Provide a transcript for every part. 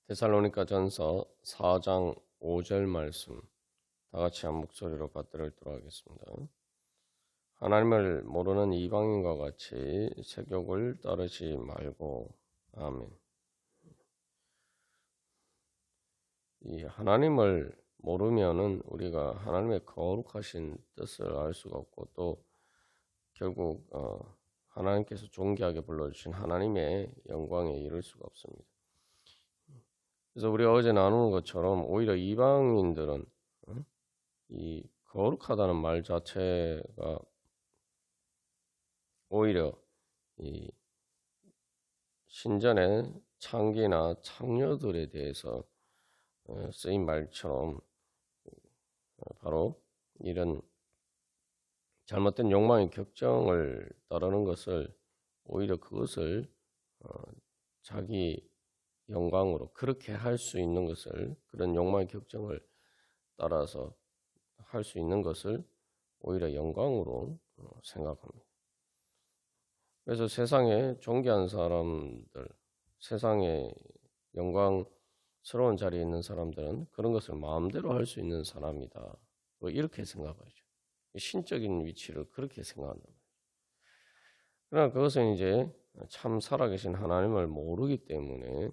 데살로니가전서 4장 5절 말씀 다 같이 한 목소리로 받들어 읽도록 하겠습니다. 하나님을 모르는 이방인과 같이 세욕을 따르지 말고. 아멘. 이 하나님을 모르면은 우리가 하나님의 거룩하신 뜻을 알 수가 없고, 또 결국 하나님께서 존귀하게 불러주신 하나님의 영광에 이를 수가 없습니다. 그래서 우리가 어제 나누는 것처럼 오히려 이방인들은 이 거룩하다는 말 자체가 오히려 이 신전의 창기나 창녀들에 대해서 쓰인 말처럼 바로 이런 잘못된 욕망의 격정을 따르는 것을, 오히려 그것을 자기 영광으로 그렇게 할 수 있는 것을, 그런 욕망의 격정을 따라서 할 수 있는 것을 오히려 영광으로 생각합니다. 그래서 세상에 존귀한 사람들, 세상에 영광스러운 자리에 있는 사람들은 그런 것을 마음대로 할 수 있는 사람이다, 뭐 이렇게 생각하죠. 신적인 위치를 그렇게 생각한다. 그러나 그것은 이제 참 살아계신 하나님을 모르기 때문에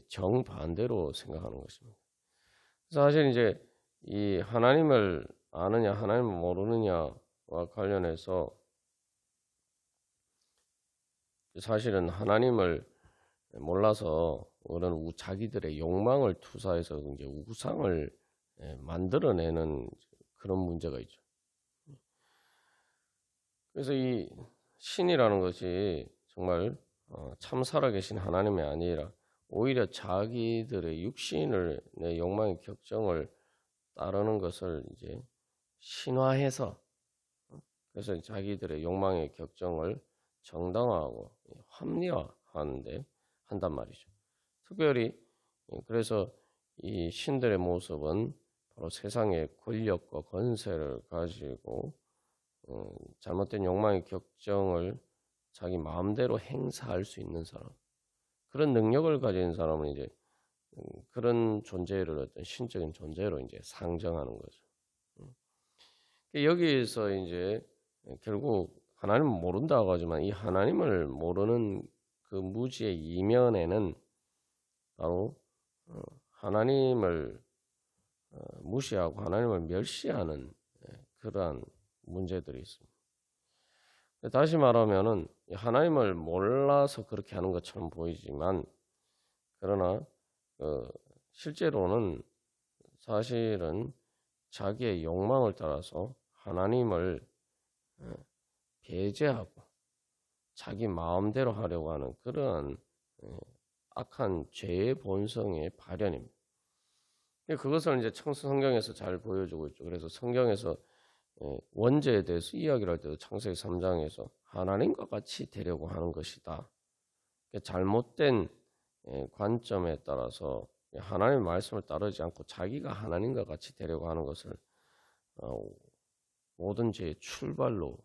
정반대로 생각하는 것입니다. 사실 이제 이 하나님을 아느냐 하나님을 모르느냐와 관련해서 사실은 하나님을 몰라서 그런 자기들의 욕망을 투사해서 이제 우상을 만들어내는 그런 문제가 있죠. 그래서 이 신이라는 것이 정말 참 살아계신 하나님이 아니라 오히려 자기들의 육신을 내 욕망의 격정을 따르는 것을 이제 신화해서, 그래서 자기들의 욕망의 격정을 정당화하고 합리화하는데 한단 말이죠. 특별히 그래서 이 신들의 모습은 바로 세상의 권력과 권세를 가지고 잘못된 욕망의 격정을 자기 마음대로 행사할 수 있는 사람, 그런 능력을 가진 사람은 이제 그런 존재를 어떤 신적인 존재로 이제 상정하는 거죠. 여기에서 이제 결국 하나님을 모른다고 하지만 이 하나님을 모르는 그 무지의 이면에는 바로 하나님을 무시하고 하나님을 멸시하는 그러한 문제들이 있습니다. 다시 말하면은 하나님을 몰라서 그렇게 하는 것처럼 보이지만, 그러나 실제로는 사실은 자기의 욕망을 따라서 하나님을 배제하고 자기 마음대로 하려고 하는 그러한 악한 죄의 본성의 발현입니다. 그것을 이제 성경에서 잘 보여주고 있죠. 그래서 성경에서 원죄에 대해서 이야기를 할 때도 창세기 3장에서 하나님과 같이 되려고 하는 것이다. 잘못된 관점에 따라서 하나님의 말씀을 따르지 않고 자기가 하나님과 같이 되려고 하는 것을 모든 죄의 출발로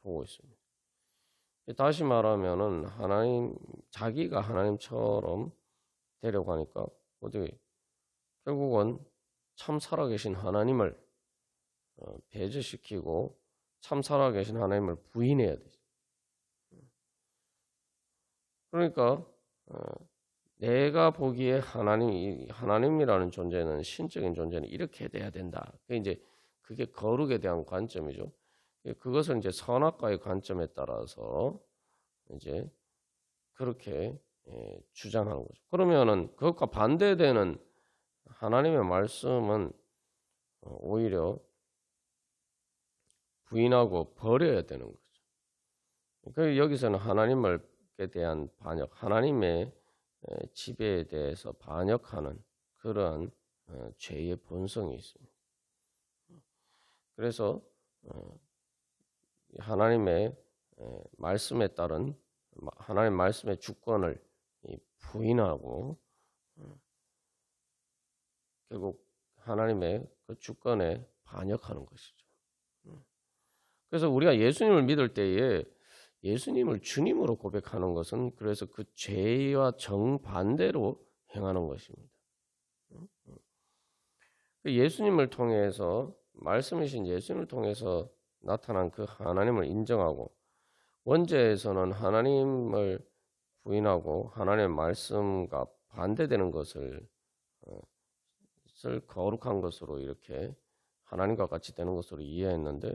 보고 있습니다. 다시 말하면은 자기가 하나님처럼 되려고 하니까 어떻게 결국은 참 살아계신 하나님을 배제시키고 참 살아계신 하나님을 부인해야 되죠. 그러니까 내가 보기에 하나님이라는 존재는, 신적인 존재는 이렇게 돼야 된다. 그게 거룩에 대한 관점이죠. 그것은 이제 선악과의 관점에 따라서 이제 그렇게 주장하는 거죠. 그러면은 그것과 반대되는 하나님의 말씀은 오히려 부인하고 버려야 되는 거죠. 그러니까 여기서는 하나님에 대한 반역, 하나님의 지배에 대해서 반역하는 그러한 죄의 본성이 있습니다. 그래서 하나님의 말씀에 따른 하나님의 말씀의 주권을 부인하고 결국 하나님의 그 주권에 반역하는 것이죠. 그래서 우리가 예수님을 믿을 때에 예수님을 주님으로 고백하는 것은 그래서 그 죄와 정반대로 행하는 것입니다. 예수님을 통해서 말씀이신 예수님을 통해서 나타난 그 하나님을 인정하고 원죄에서는 하나님을 부인하고 하나님의 말씀과 반대되는 것을 거룩한 것으로 이렇게 하나님과 같이 되는 것으로 이해했는데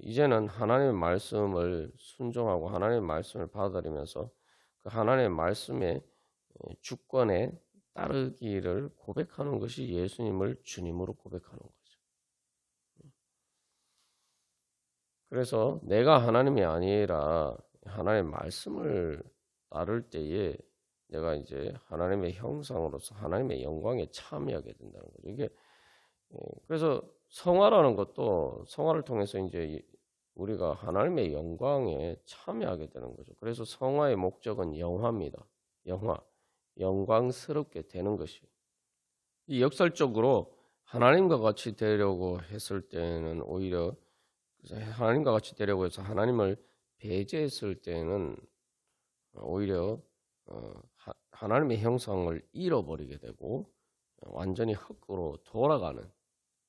이제는 하나님의 말씀을 순종하고 하나님의 말씀을 받아들이면서 그 하나님의 말씀의 주권에 따르기를 고백하는 것이 예수님을 주님으로 고백하는 거죠. 그래서 내가 하나님이 아니라 하나님의 말씀을 따를 때에 내가 이제 하나님의 형상으로서 하나님의 영광에 참여하게 된다는 거죠. 이게 그래서 성화라는 것도 성화를 통해서 이제 우리가 하나님의 영광에 참여하게 되는 거죠. 그래서 성화의 목적은 영화입니다. 영광스럽게 되는 것이. 이 역설적으로 하나님과 같이 되려고 했을 때는 오히려 하나님과 같이 되려고 해서 하나님을 배제했을 때는 오히려 하나님의 형상을 잃어버리게 되고 완전히 흙으로 돌아가는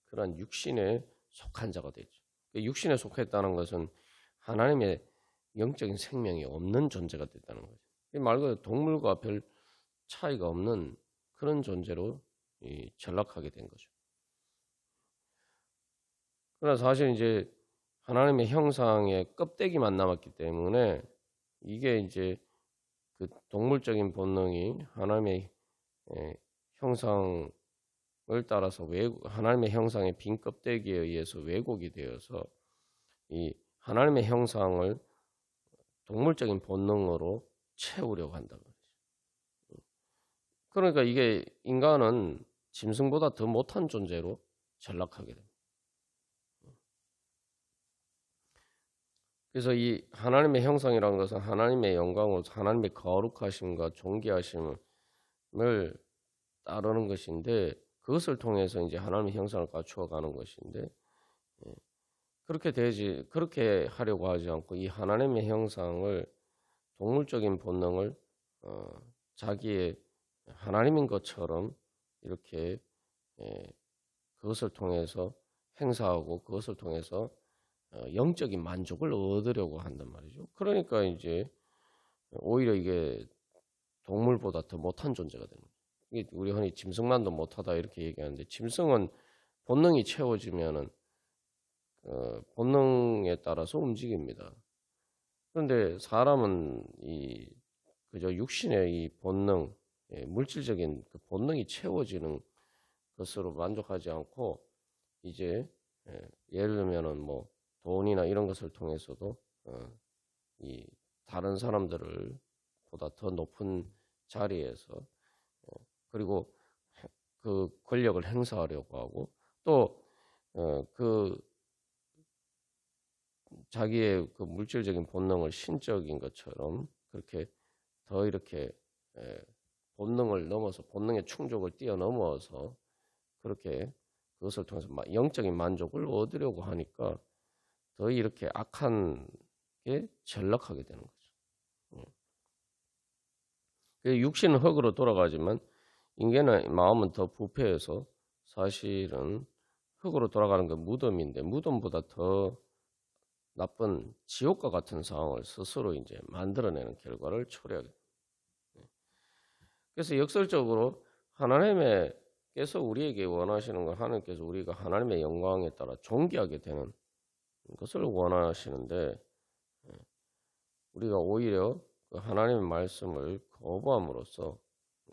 그런 육신에 속한 자가 되죠. 육신에 속했다는 것은 하나님의 영적인 생명이 없는 존재가 됐다는 거죠. 말 그대로 동물과 별 차이가 없는 그런 존재로 전락하게 된 거죠. 그러나 사실 이제 하나님의 형상의 껍데기만 남았기 때문에 이게 이제 그 동물적인 본능이 하나님의 형상을 따라서 하나님의 형상의 빈 껍데기에 의해서 왜곡이 되어서 이 하나님의 형상을 동물적인 본능으로 채우려고 한다는 거죠. 그러니까 이게 인간은 짐승보다 더 못한 존재로 전락하게 됩니다. 그래서 이 하나님의 형상이라는 것은 하나님의 영광으로 하나님의 거룩하심과 존귀하심을 따르는 것인데 그것을 통해서 이제 하나님의 형상을 갖추어 가는 것인데 그렇게 하려고 하지 않고 이 하나님의 형상을 동물적인 본능을 자기의 하나님인 것처럼 이렇게 그것을 통해서 행사하고 그것을 통해서 영적인 만족을 얻으려고 한단 말이죠. 그러니까 이제 오히려 이게 동물보다 더 못한 존재가 되는 거예요. 이게 우리 흔히 짐승만도 못하다 이렇게 얘기하는데 짐승은 본능이 채워지면은 본능에 따라서 움직입니다. 그런데 사람은 그저 육신의 이 본능, 물질적인 그 본능이 채워지는 것으로 만족하지 않고 이제 예를 들면은 뭐 돈이나 이런 것을 통해서도 이 다른 사람들을 보다 더 높은 자리에서 그리고 그 권력을 행사하려고 하고 또 그 자기의 그 물질적인 본능을 신적인 것처럼 그렇게 더 이렇게 본능을 넘어서 본능의 충족을 뛰어넘어서 그렇게 그것을 통해서 영적인 만족을 얻으려고 하니까 더 이렇게 악한 게 전락하게 되는 거죠. 육신은 흙으로 돌아가지만 인간의 마음은 더 부패해서 사실은 흙으로 돌아가는 게 무덤인데 무덤보다 더 나쁜 지옥과 같은 상황을 스스로 이제 만들어내는 결과를 초래하게 됩니다. 그래서 역설적으로 하나님께서 우리에게 원하시는 건 하나님께서 우리가 하나님의 영광에 따라 존귀하게 되는 것을 원하시는데 우리가 오히려 그 하나님의 말씀을 거부함으로써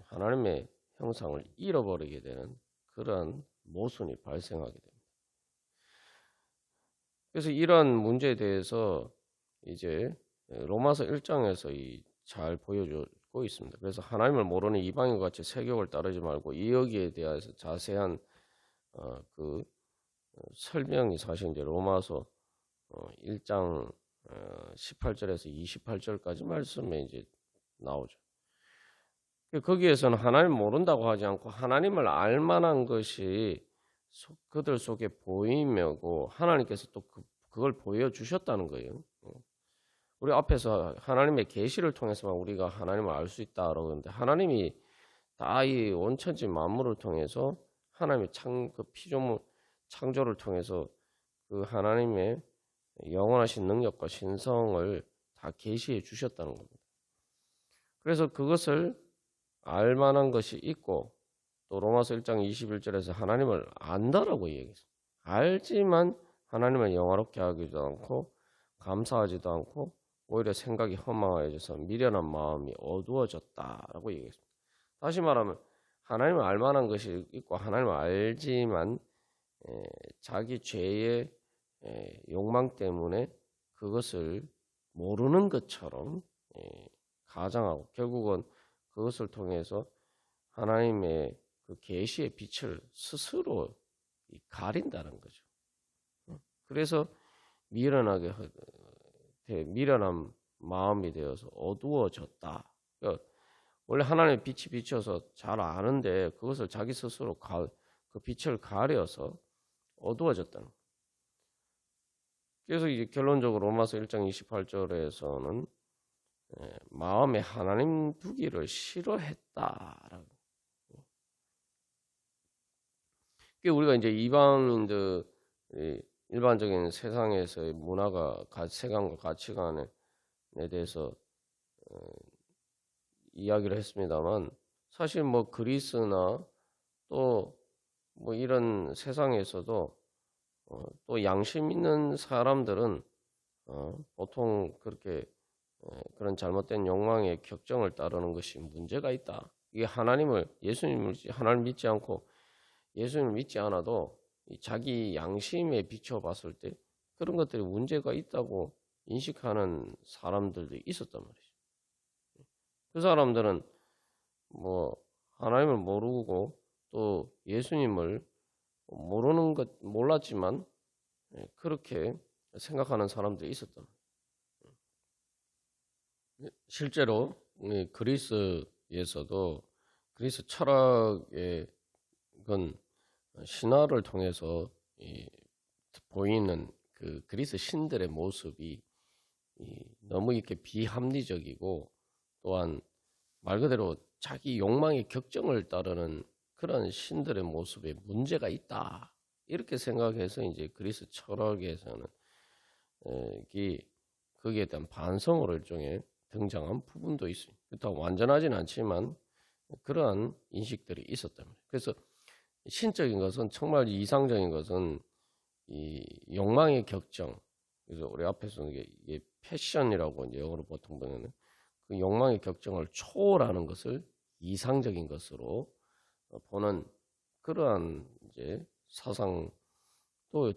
하나님의 형상을 잃어버리게 되는 그러한 모순이 발생하게 됩니다. 그래서 이러한 문제에 대해서 이제 로마서 1장에서 잘 보여주고 있습니다. 그래서 하나님을 모르는 이방인과 같이 세욕을 따르지 말고 이 여기에 대해서 자세한 그 설명이 사실 이제 로마서 1장 18절에서 28절까지 말씀에 이제 나오죠. 거기에서는 하나님을 모른다고 하지 않고 하나님을 알 만한 것이 그들 속에 보이며고 하나님께서 또 그걸 보여주셨다는 거예요. 우리 앞에서 하나님의 계시를 통해서만 우리가 하나님을 알 수 있다라고 하는데 하나님이 다 이 온천지 만물을 통해서 하나님의 그 피조물 창조를 통해서 그 하나님의 영원하신 능력과 신성을 다 계시해 주셨다는 겁니다. 그래서 그것을 알 만한 것이 있고, 또 로마서 1장 21절에서 하나님을 안다라고 얘기했어요. 알지만 하나님을 영화롭게 하기도 않고 감사하지도 않고 오히려 생각이 허망해져서 미련한 마음이 어두워졌다라고 얘기했습니다. 다시 말하면 하나님을 알 만한 것이 있고 하나님을 알지만 자기 죄의 욕망 때문에 그것을 모르는 것처럼 가장하고 결국은 그것을 통해서 하나님의 그 계시의 빛을 스스로 가린다는 거죠. 그래서 미련한 마음이 되어서 어두워졌다. 그러니까 원래 하나님의 빛이 비쳐서 잘 아는데 그것을 자기 스스로 그 빛을 가려서 어두워졌다는 거예요. 그래서 이제 결론적으로 로마서 1장 28절에서는 마음에 하나님 두기를 싫어했다라고. 우리가 이제 이방인들 일반적인 세상에서의 문화가 세상과 가치관에 대해서 이야기를 했습니다만 사실 뭐 그리스나 또 뭐 이런 세상에서도 또 양심 있는 사람들은 보통 그렇게 그런 잘못된 욕망의 격정을 따르는 것이 문제가 있다. 이게 하나님 믿지 않고 예수님을 믿지 않아도 자기 양심에 비춰봤을 때 그런 것들이 문제가 있다고 인식하는 사람들도 있었단 말이죠. 그 사람들은 뭐 하나님을 모르고 또 예수님을 모르는 것 몰랐지만 그렇게 생각하는 사람들이 있었단 말이에요. 실제로 그리스에서도 그리스 철학의 건 신화를 통해서 보이는 그 그리스 신들의 모습이 너무 이렇게 비합리적이고 또한 말 그대로 자기 욕망의 격정을 따르는 그런 신들의 모습에 문제가 있다. 이렇게 생각해서 이제 그리스 철학에서는 거기에 대한 반성으로 일종의 등장한 부분도 있습니다. 그렇다고 완전하진 않지만 그러한 인식들이 있었단 말이에요. 그래서 신적인 것은 정말 이상적인 것은 이 욕망의 격정. 그래서 우리 앞에서 이게 패션이라고 이제 영어로 보통 보면은 그 욕망의 격정을 초월하는 것을 이상적인 것으로 보는 그러한 이제 사상도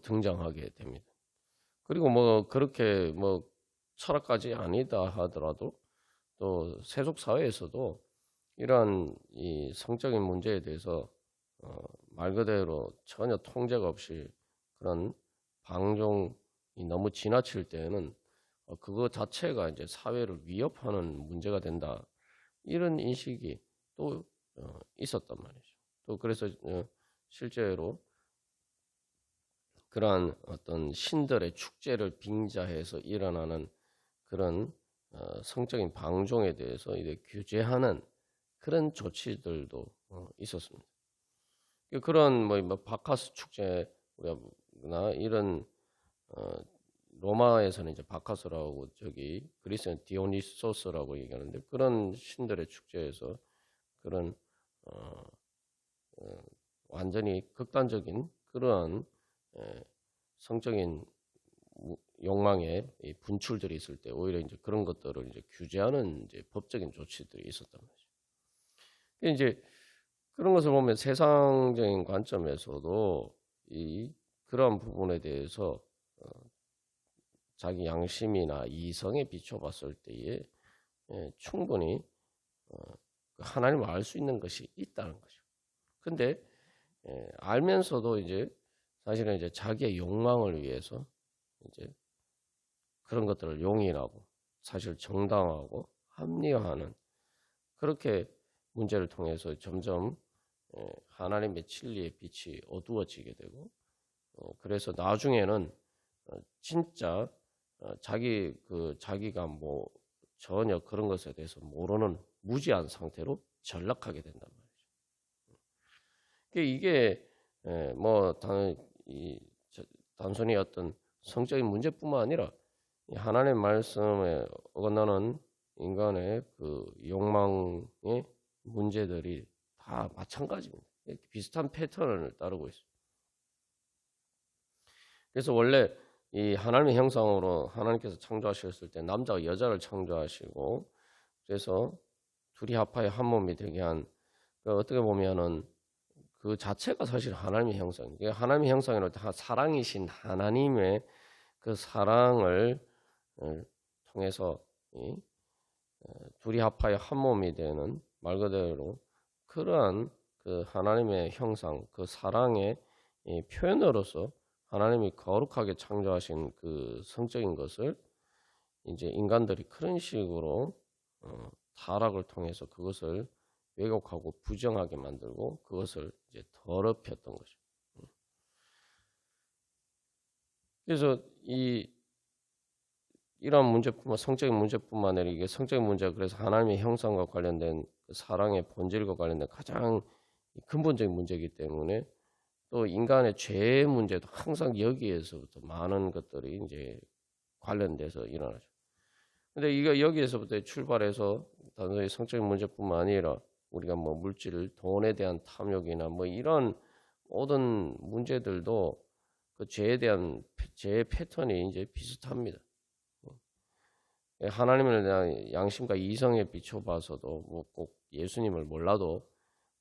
등장하게 됩니다. 그리고 뭐 그렇게 뭐 철학까지 아니다 하더라도 또 세속 사회에서도 이러한 이 성적인 문제에 대해서 말 그대로 전혀 통제가 없이 그런 방종이 너무 지나칠 때에는 그거 자체가 이제 사회를 위협하는 문제가 된다. 이런 인식이 또 있었단 말이죠. 또 그래서 실제로 그러한 어떤 신들의 축제를 빙자해서 일어나는 그런 성적인 방종에 대해서 이제 규제하는 그런 조치들도 있었습니다. 그런 뭐 바카스 축제나 이런 로마에서는 이제 바카스라고 저기 그리스는 디오니소스라고 얘기하는데 그런 신들의 축제에서 그런 완전히 극단적인 그러한 성적인 욕망의 분출들이 있을 때 오히려 이제 그런 것들을 이제 규제하는 이제 법적인 조치들이 있었단 말이죠. 이제 그런 것을 보면 세상적인 관점에서도 그러한 부분에 대해서 자기 양심이나 이성에 비춰봤을 때에 충분히 하나님을 알 수 있는 것이 있다는 거죠. 근데 알면서도 이제 사실은 이제 자기의 욕망을 위해서 이제 그런 것들을 용인하고 사실 정당화하고 합리화하는 그렇게 문제를 통해서 점점 하나님의 진리의 빛이 어두워지게 되고 그래서 나중에는 진짜 자기가 뭐 전혀 그런 것에 대해서 모르는 무지한 상태로 전락하게 된단 말이죠. 이게 뭐 단순히 어떤 성적인 문제뿐만 아니라 이 하나님의 말씀에 어긋나는 인간의 그 욕망의 문제들이 다 마찬가지입니다. 비슷한 패턴을 따르고 있어요. 그래서 원래 이 하나님의 형상으로 하나님께서 창조하셨을 때 남자와 여자를 창조하시고 그래서 둘이 합하여 한 몸이 되게 한 어떻게 보면은 그 자체가 사실 하나님의 형상이에요. 하나님의 형상으로 사랑이신 하나님의 그 사랑을 통해서 둘이 합하여 한 몸이 되는 말 그대로 그러한 그 하나님의 형상, 그 사랑의 표현으로서 하나님이 거룩하게 창조하신 그 성적인 것을 이제 인간들이 그런 식으로 타락을 통해서 그것을 왜곡하고 부정하게 만들고 그것을 이제 더럽혔던 거죠. 그래서 이런 문제뿐만 성적인 문제뿐만 아니라 이게 성적인 문제가 그래서 하나님의 형상과 관련된 그 사랑의 본질과 관련된 가장 근본적인 문제이기 때문에 또 인간의 죄의 문제도 항상 여기에서부터 많은 것들이 이제 관련돼서 일어나죠. 근데 이거 여기에서부터 출발해서 단순히 성적인 문제뿐만 아니라 우리가 뭐 물질, 돈에 대한 탐욕이나 뭐 이런 모든 문제들도 그 죄에 대한 죄의 패턴이 이제 비슷합니다. 하나님을 대한 양심과 이성에 비춰봐서도 뭐 꼭 예수님을 몰라도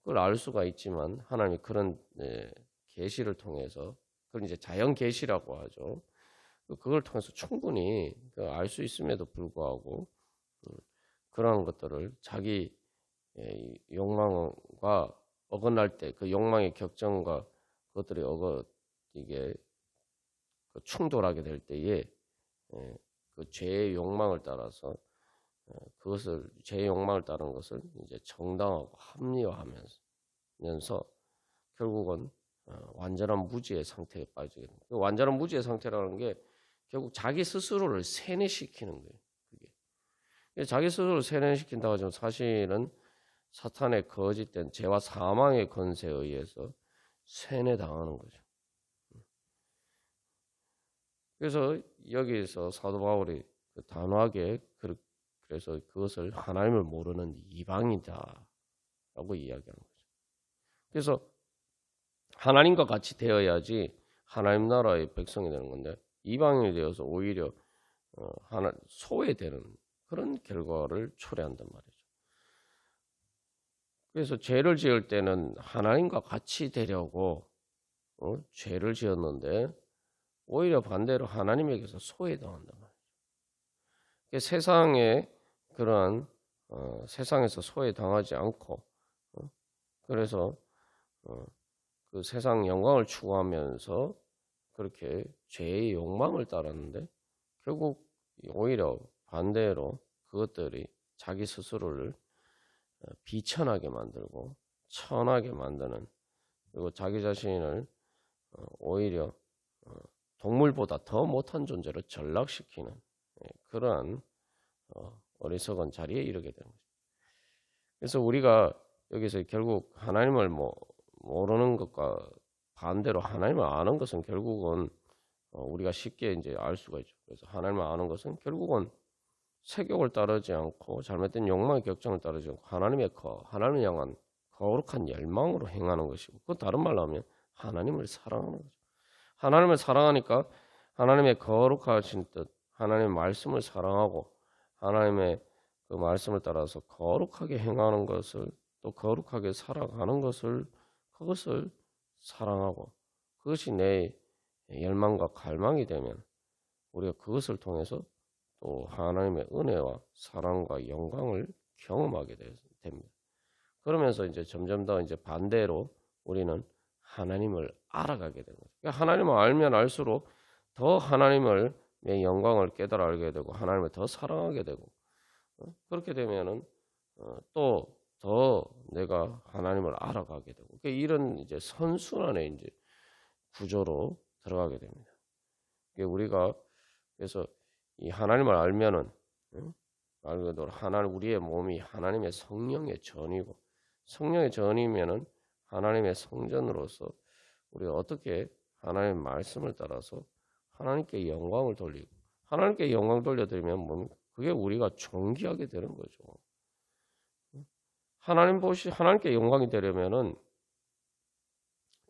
그걸 알 수가 있지만 하나님이 그런 계시를 통해서 그걸 이제 자연 계시라고 하죠. 그걸 통해서 충분히 알 수 있음에도 불구하고 그런 것들을 자기 욕망과 어긋날 때 그 욕망의 격정과 그것들이 이게 충돌하게 될 때에 그 죄의 욕망을 따라서 그것을 죄의 욕망을 따르는 것을 이제 정당하고 합리화하면서 결국은 완전한 무지의 상태에 빠지게 됩니다. 그 완전한 무지의 상태라는 게 결국 자기 스스로를 세뇌시키는 거예요. 그게 자기 스스로를 세뇌시킨다고 하지만 사실은 사탄의 거짓된 죄와 사망의 권세에 의해서 세뇌당하는 거죠. 그래서 여기서 사도 바울이 단호하게 그래서 그것을 하나님을 모르는 이방이다라고 이야기하는 거죠. 그래서 하나님과 같이 되어야지 하나님 나라의 백성이 되는 건데 이방인이 되어서 오히려 소외되는 그런 결과를 초래한단 말이죠. 그래서 죄를 지을 때는 하나님과 같이 되려고 죄를 지었는데 오히려 반대로 하나님에게서 소외당한단 말이죠. 세상에 그러한 세상에서 소외당하지 않고 그래서 그 세상 영광을 추구하면서 그렇게 죄의 욕망을 따랐는데 결국 오히려 반대로 그것들이 자기 스스로를 비천하게 만들고 천하게 만드는 그리고 자기 자신을 오히려 동물보다 더 못한 존재로 전락시키는 그러한 어리석은 자리에 이르게 되는 거죠. 그래서 우리가 여기서 결국 하나님을 모르는 것과 반대로 하나님을 아는 것은 결국은 우리가 쉽게 이제 알 수가 있죠. 그래서 하나님을 아는 것은 결국은 세욕을 따르지 않고 잘못된 욕망의 격정을 따르지 않고 하나님을 향한 거룩한 열망으로 행하는 것이고 그 다른 말로 하면 하나님을 사랑하는 거죠. 하나님을 사랑하니까 하나님의 거룩하신 뜻, 하나님의 말씀을 사랑하고 하나님의 그 말씀을 따라서 거룩하게 행하는 것을 또 거룩하게 살아가는 것을 그것을 사랑하고 그것이 내 열망과 갈망이 되면 우리가 그것을 통해서 또 하나님의 은혜와 사랑과 영광을 경험하게 됩니다. 그러면서 이제 점점 더 이제 반대로 우리는 하나님을 알아가게 되는 거죠. 그러니까 하나님을 알면 알수록 더 하나님의 영광을 깨달아 알게 되고 하나님을 더 사랑하게 되고 그렇게 되면은 또 더 내가 하나님을 알아가게 되고 그러니까 이런 이제 선순환의 이제 구조로 들어가게 됩니다. 우리가 그래서 이 하나님을 알면은 말 그대로 우리의 몸이 하나님의 성령의 전이고 성령의 전이면은 하나님의 성전으로서 우리가 어떻게 하나님의 말씀을 따라서 하나님께 영광을 돌리고 하나님께 영광 돌려드리면 뭡니까? 그게 우리가 존귀하게 되는 거죠. 하나님께 영광이 되려면은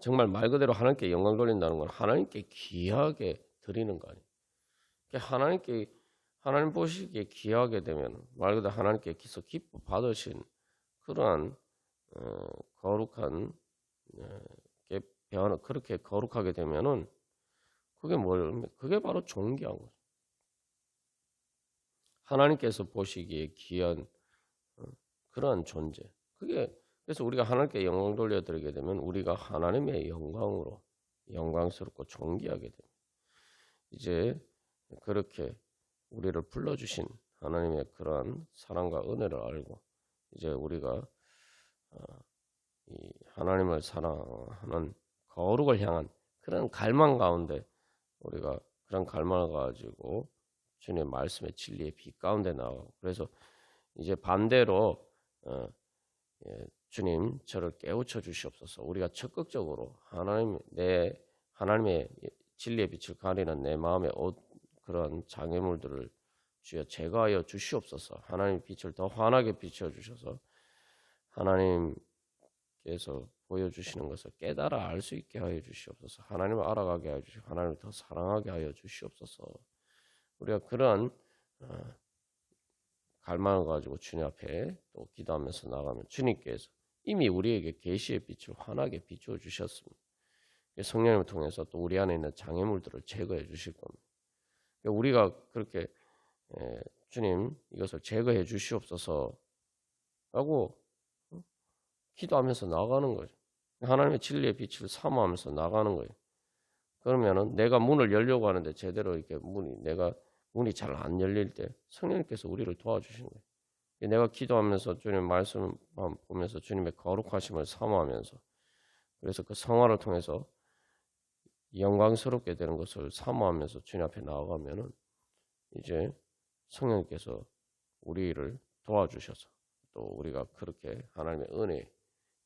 정말 말 그대로 하나님께 영광 돌린다는 건 하나님께 귀하게 드리는 거 아니에요. 하나님 보시기에 귀하게 되면 말 그대로 하나님께서 기뻐 받으신 그러한 거룩한 그렇게 거룩하게 되면은 그게 뭡니까? 그게 바로 존귀한 거죠. 하나님께서 보시기에 귀한 그러한 존재. 그래서 우리가 하나님께 영광 돌려드리게 되면 우리가 하나님의 영광으로 영광스럽고 존귀하게 됩니다. 이제 그렇게 우리를 불러주신 하나님의 그러한 사랑과 은혜를 알고 이제 우리가 이 하나님을 사랑하는 거룩을 향한 그런 갈망 가운데 우리가 그런 갈망을 가지고 주님의 말씀의 진리의 빛 가운데 나가고 그래서 이제 반대로 주님 저를 깨우쳐 주시옵소서. 우리가 적극적으로 하나님의 진리의 빛을 가리는 내 마음의 그런 장애물들을 주여 제거하여 주시옵소서. 하나님의 빛을 더 환하게 비춰 주셔서 하나님께서 보여주시는 것을 깨달아 알 수 있게 하여 주시옵소서. 하나님을 알아가게 하여 주시고 하나님을 더 사랑하게 하여 주시옵소서. 우리가 그런 갈망을 가지고 주님 앞에 또 기도하면서 나가면 주님께서 이미 우리에게 계시의 빛을 환하게 비추어 주셨습니다. 성령님을 통해서 또 우리 안에 있는 장애물들을 제거해 주실 겁니다. 우리가 그렇게 주님 이것을 제거해 주시옵소서 라고 기도하면서 나가는 거죠. 하나님의 진리의 빛을 사모하면서 나가는 거예요. 그러면은 내가 문을 열려고 하는데 제대로 이렇게 문이 잘 안 열릴 때 성령님께서 우리를 도와주시는 거예요. 내가 기도하면서 주님 말씀 보면서 주님의 거룩하심을 사모하면서 그래서 그 성화를 통해서 영광스럽게 되는 것을 사모하면서 주님 앞에 나아가면은 이제 성령님께서 우리를 도와주셔서 또 우리가 그렇게 하나님의 은혜,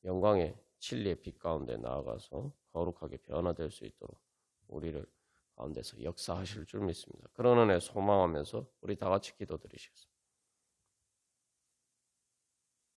영광의 진리의 빛 가운데 나아가서 거룩하게 변화될 수 있도록 우리를 가운데서 역사하실 줄 믿습니다. 그런 은혜 소망하면서 우리 다 같이 기도드리시겠습니다.